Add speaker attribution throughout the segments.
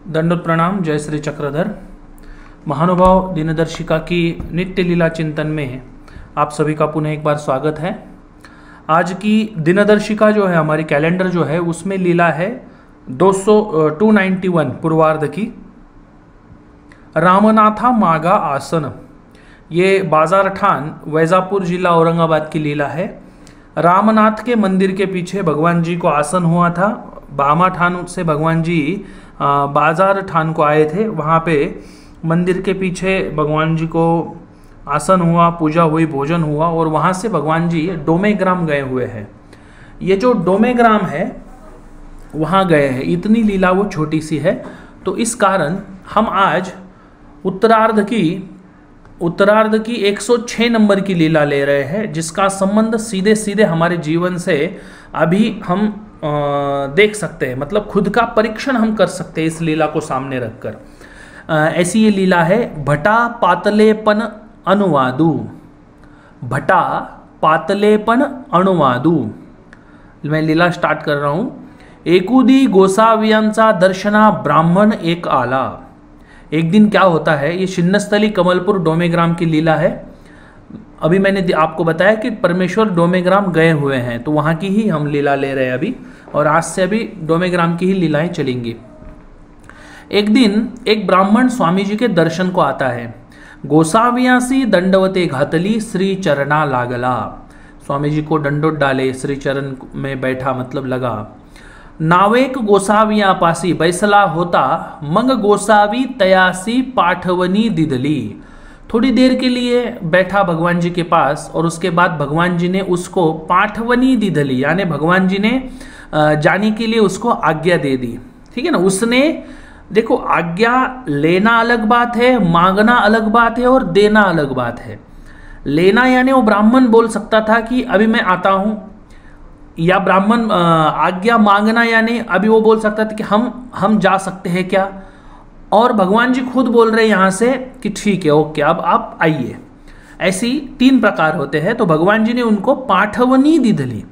Speaker 1: दंडोत प्रणाम। जय श्री चक्रधर। महानुभाव दिनदर्शिका की नित्य लीला चिंतन में आप सभी का पुनः एक बार स्वागत है। आज की दिनदर्शिका जो है, हमारी कैलेंडर जो है, उसमें लीला है 291 पूर्वार्ध की। रामनाथा मागा आसन, ये बाजार ठान वैजापुर जिला औरंगाबाद की लीला है। रामनाथ के मंदिर के पीछे भगवान जी को आसन हुआ था। बामा ठान से भगवान जी बाजार ठान को आए थे, वहाँ पे मंदिर के पीछे भगवान जी को आसन हुआ, पूजा हुई, भोजन हुआ और वहाँ से भगवान जी डोमेग्राम गए हुए हैं। ये जो डोमेग्राम है वहाँ गए हैं। इतनी लीला वो छोटी सी है, तो इस कारण हम आज उत्तरार्ध की 106 नंबर की लीला ले रहे हैं, जिसका संबंध सीधे सीधे हमारे जीवन से अभी हम देख सकते हैं। मतलब खुद का परीक्षण हम कर सकते हैं इस लीला को सामने रखकर। ऐसी ये लीला है। भटा पातलेपन अनुवादु, भटा पातलेपन अनुवादु। मैं लीला स्टार्ट कर रहा हूं। एकुदी गोसावियांचा दर्शना ब्राह्मण एक आला। एक दिन क्या होता है, ये छिन्नस्थली कमलपुर डोमेग्राम की लीला है। अभी मैंने आपको बताया कि परमेश्वर डोमेग्राम गए हुए हैं, तो वहाँ की ही हम लीला ले रहे हैं अभी, और आज से अभी डोमेग्राम की ही लीलाएं चलेंगी। एक दिन एक ब्राह्मण स्वामी जी के दर्शन को आता है। गोसावियासी दंडवते घातली श्री चरणा लागला। स्वामी जी को दंडोत डाले, श्री चरण में बैठा, मतलब लगा। नावेक गोसाविया पासी बैसला होता, मंग गोसावी तयासी पाठवनी दिदली। थोड़ी देर के लिए बैठा भगवान जी के पास, और उसके बाद भगवान जी ने उसको पाठवनी दिदली, यानी भगवान जी ने जाने के लिए उसको आज्ञा दे दी। ठीक है ना। उसने, देखो, आज्ञा लेना अलग बात है, मांगना अलग बात है, और देना अलग बात है। लेना यानी वो ब्राह्मण बोल सकता था कि अभी मैं आता हूं, या ब्राह्मण आज्ञा मांगना यानी अभी वो बोल सकता था कि हम जा सकते हैं क्या, और भगवान जी खुद बोल रहे हैं यहां से कि ठीक है, ओके, अब आप आइए। ऐसी 3 प्रकार होते हैं। तो भगवान जी ने उनको पाठवनी दिधली,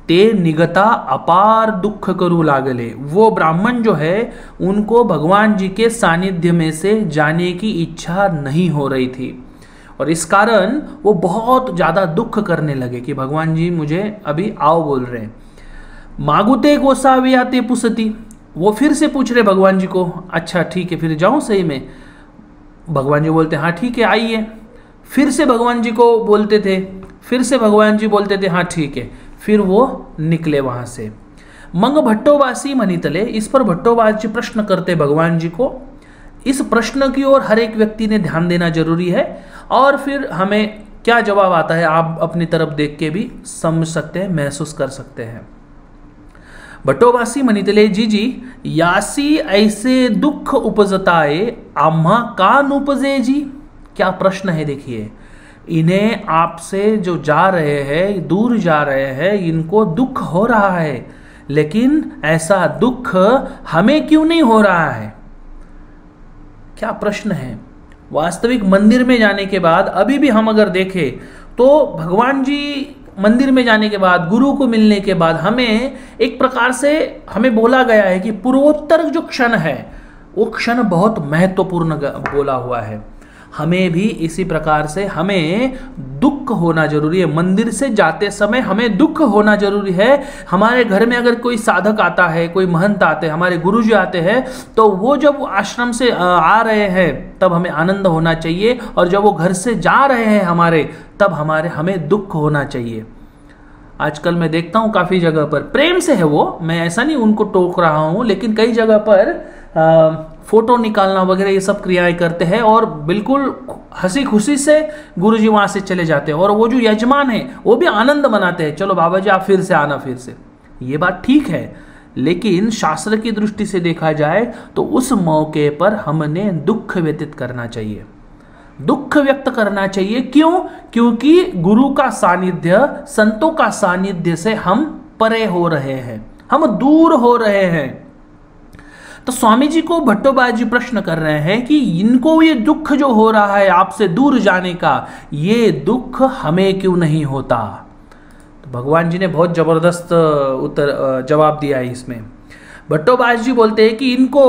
Speaker 1: ते निगता अपार दुख करू लागले। वो ब्राह्मण जो है, उनको भगवान जी के सानिध्य में से जाने की इच्छा नहीं हो रही थी, और इस कारण वो बहुत ज्यादा दुख करने लगे कि भगवान जी मुझे अभी आओ बोल रहे हैं। मागुते गोसावियाते पुसती, वो फिर से पूछ रहे भगवान जी को, अच्छा ठीक है, फिर जाऊं सही में? भगवान जी बोलते हाँ ठीक है, आइए। फिर से भगवान जी को बोलते थे, फिर से भगवान जी बोलते थे हाँ ठीक है, फिर वो निकले वहां से। मंग भट्टोवासी मनितले, इस पर भट्टोवास जी प्रश्न करते भगवान जी को। इस प्रश्न की ओर हर एक व्यक्ति ने ध्यान देना जरूरी है, और फिर हमें क्या जवाब आता है आप अपनी तरफ देख के भी समझ सकते हैं, महसूस कर सकते हैं। भट्टोवासी मनितले, जी यासी ऐसे दुख उपजताए आम्हा का नुपजे जी। क्या प्रश्न है, देखिए। इन्हें आपसे जो जा रहे हैं, दूर जा रहे हैं, इनको दुख हो रहा है, लेकिन ऐसा दुख हमें क्यों नहीं हो रहा है? क्या प्रश्न है। वास्तविक मंदिर में जाने के बाद, अभी भी हम अगर देखें तो भगवान जी मंदिर में जाने के बाद, गुरु को मिलने के बाद, हमें एक प्रकार से हमें बोला गया है कि पूर्वोत्तर जो क्षण है, वो क्षण बहुत महत्वपूर्ण बोला हुआ है। हमें भी इसी प्रकार से हमें दुख होना जरूरी है। मंदिर से जाते समय हमें दुख होना जरूरी है। हमारे घर में अगर कोई साधक आता है, कोई महंत आते हैं, हमारे गुरुजी आते हैं, तो वो जब आश्रम से आ रहे हैं तब हमें आनंद होना चाहिए, और जब वो घर से जा रहे हैं हमारे, तब हमें दुख होना चाहिए। आजकल मैं देखता हूँ काफ़ी जगह पर प्रेम से है वो, मैं ऐसा नहीं उनको टोक रहा हूँ, लेकिन कई जगह पर फोटो निकालना वगैरह ये सब क्रियाएं करते हैं, और बिल्कुल हंसी खुशी से गुरुजी वहाँ से चले जाते हैं, और वो जो यजमान है वो भी आनंद मनाते हैं, चलो बाबा जी आप फिर से आना, फिर से। ये बात ठीक है, लेकिन शास्त्र की दृष्टि से देखा जाए तो उस मौके पर हमने दुख व्यतीत करना चाहिए, दुख व्यक्त करना चाहिए। क्यों? क्योंकि गुरु का सानिध्य, संतों का सानिध्य से हम परे हो रहे हैं, हम दूर हो रहे हैं। तो स्वामी जी को भट्टोबाई जी प्रश्न कर रहे हैं कि इनको ये दुख जो हो रहा है आपसे दूर जाने का, ये दुख हमें क्यों नहीं होता? तो भगवान जी ने बहुत जबरदस्त जवाब दिया है इसमें। भट्टोबाज जी बोलते हैं कि इनको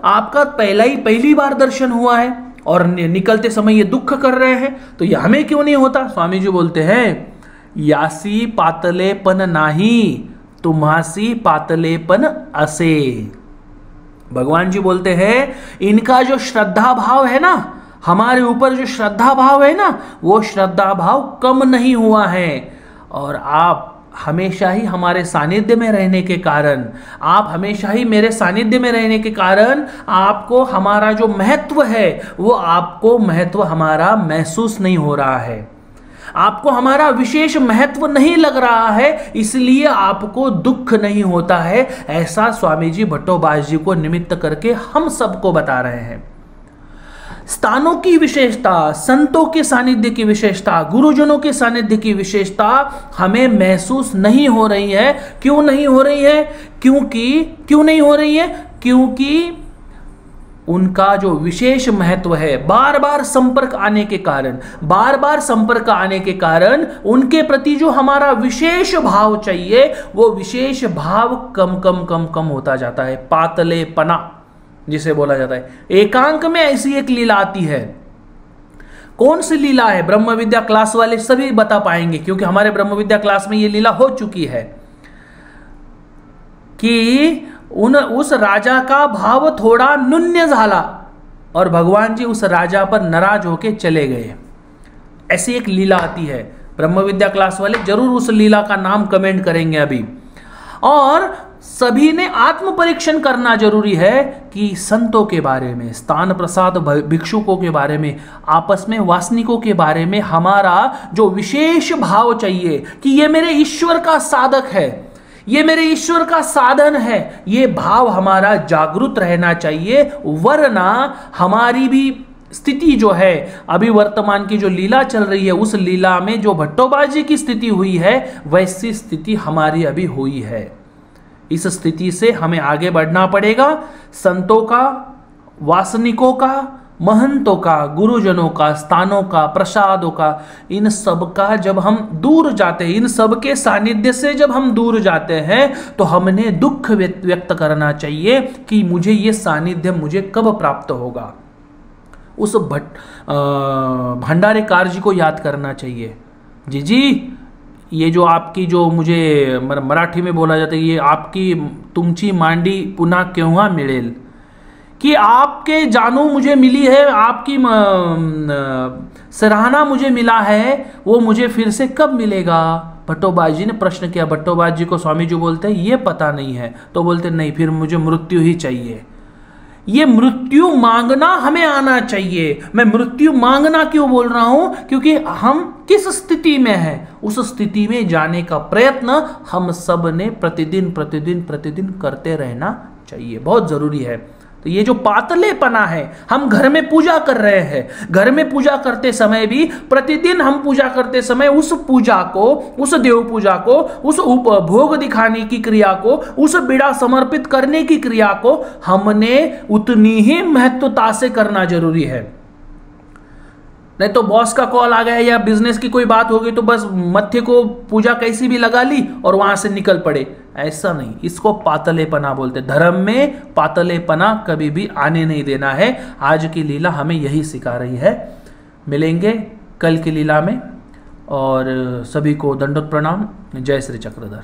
Speaker 1: आपका पहली बार दर्शन हुआ है और निकलते समय ये दुख कर रहे हैं, तो ये हमें क्यों नहीं होता? स्वामी जी बोलते हैं यासी पातलेपन नाही, तुम्हासी पातलेपन असे। भगवान जी बोलते हैं इनका जो श्रद्धा भाव है ना, हमारे ऊपर जो श्रद्धा भाव है ना, वो श्रद्धा भाव कम नहीं हुआ है। और आप हमेशा ही हमारे सानिध्य में रहने के कारण, आप हमेशा ही मेरे सानिध्य में रहने के कारण आपको हमारा जो महत्व है वो आपको महत्व हमारा महसूस नहीं हो रहा है, आपको हमारा विशेष महत्व नहीं लग रहा है, इसलिए आपको दुख नहीं होता है। ऐसा स्वामी जी भट्टोबाज जी को निमित्त करके हम सबको बता रहे हैं। स्थानों की विशेषता, संतों के सानिध्य की विशेषता, गुरुजनों के सानिध्य की विशेषता हमें महसूस नहीं हो रही है। क्यों नहीं हो रही है? क्यों नहीं हो रही है? क्योंकि उनका जो विशेष महत्व है, बार बार संपर्क आने के कारण उनके प्रति जो हमारा विशेष भाव चाहिए वो विशेष भाव कम होता जाता है। पातलेपना जिसे बोला जाता है। एकांक में ऐसी एक लीला आती है। कौन सी लीला है? ब्रह्म विद्या क्लास वाले सभी बता पाएंगे, क्योंकि हमारे ब्रह्म विद्या क्लास में ये लीला हो चुकी है कि उस राजा का भाव थोड़ा न्यून्य झाला और भगवान जी उस राजा पर नाराज होके चले गए। ऐसी एक लीला आती है। ब्रह्म विद्या क्लास वाले जरूर उस लीला का नाम कमेंट करेंगे अभी। और सभी ने आत्म परीक्षण करना जरूरी है कि संतों के बारे में, स्थान प्रसाद भिक्षुकों के बारे में, आपस में वासनिकों के बारे में हमारा जो विशेष भाव चाहिए कि ये मेरे ईश्वर का साधक है, ये मेरे ईश्वर का साधन है, ये भाव हमारा जागृत रहना चाहिए। वरना हमारी भी स्थिति जो है, अभी वर्तमान की जो लीला चल रही है उस लीला में जो भट्टोबाजी की स्थिति हुई है वैसी स्थिति हमारी अभी हुई है। इस स्थिति से हमें आगे बढ़ना पड़ेगा। संतों का, वासनिकों का, महंतों का, गुरुजनों का, स्थानों का, प्रसादों का, इन सब का जब हम दूर जाते हैं, इन सब के सानिध्य से जब हम दूर जाते हैं तो हमने दुख व्यक्त करना चाहिए कि मुझे ये सानिध्य मुझे कब प्राप्त होगा। उस भंडारे कारजी को याद करना चाहिए। जी ये जो आपकी जो मुझे मराठी में बोला जाता है, ये आपकी तुमची मांडी पुन्हा केव्हा मिळेल, कि आपके जानू मुझे मिली है, आपकी सराहना मुझे मिला है, वो मुझे फिर से कब मिलेगा? भट्टोबाजी जी ने प्रश्न किया। भट्टोबाजी जी को स्वामी जी बोलते हैं ये पता नहीं है। तो बोलते नहीं, फिर मुझे मृत्यु ही चाहिए। ये मृत्यु मांगना हमें आना चाहिए। मैं मृत्यु मांगना क्यों बोल रहा हूं? क्योंकि हम किस स्थिति में हैं, उस स्थिति में जाने का प्रयत्न हम सब ने प्रतिदिन करते रहना चाहिए, बहुत जरूरी है। तो ये जो पातलेपना है, हम घर में पूजा कर रहे हैं, घर में पूजा करते समय भी प्रतिदिन हम पूजा करते समय उस पूजा को, उस देव पूजा को, उस भोग दिखाने की क्रिया को, उस बीड़ा समर्पित करने की क्रिया को हमने उतनी ही महत्वता से करना जरूरी है। नहीं तो बॉस का कॉल आ गया या बिजनेस की कोई बात हो गई तो बस मत्थे को पूजा कैसी भी लगा ली और वहां से निकल पड़े, ऐसा नहीं। इसको पातलेपना बोलते। धर्म में पातलेपना कभी भी आने नहीं देना है। आज की लीला हमें यही सिखा रही है। मिलेंगे कल की लीला में, और सभी को दंडोत प्रणाम। जय श्री चक्रधर।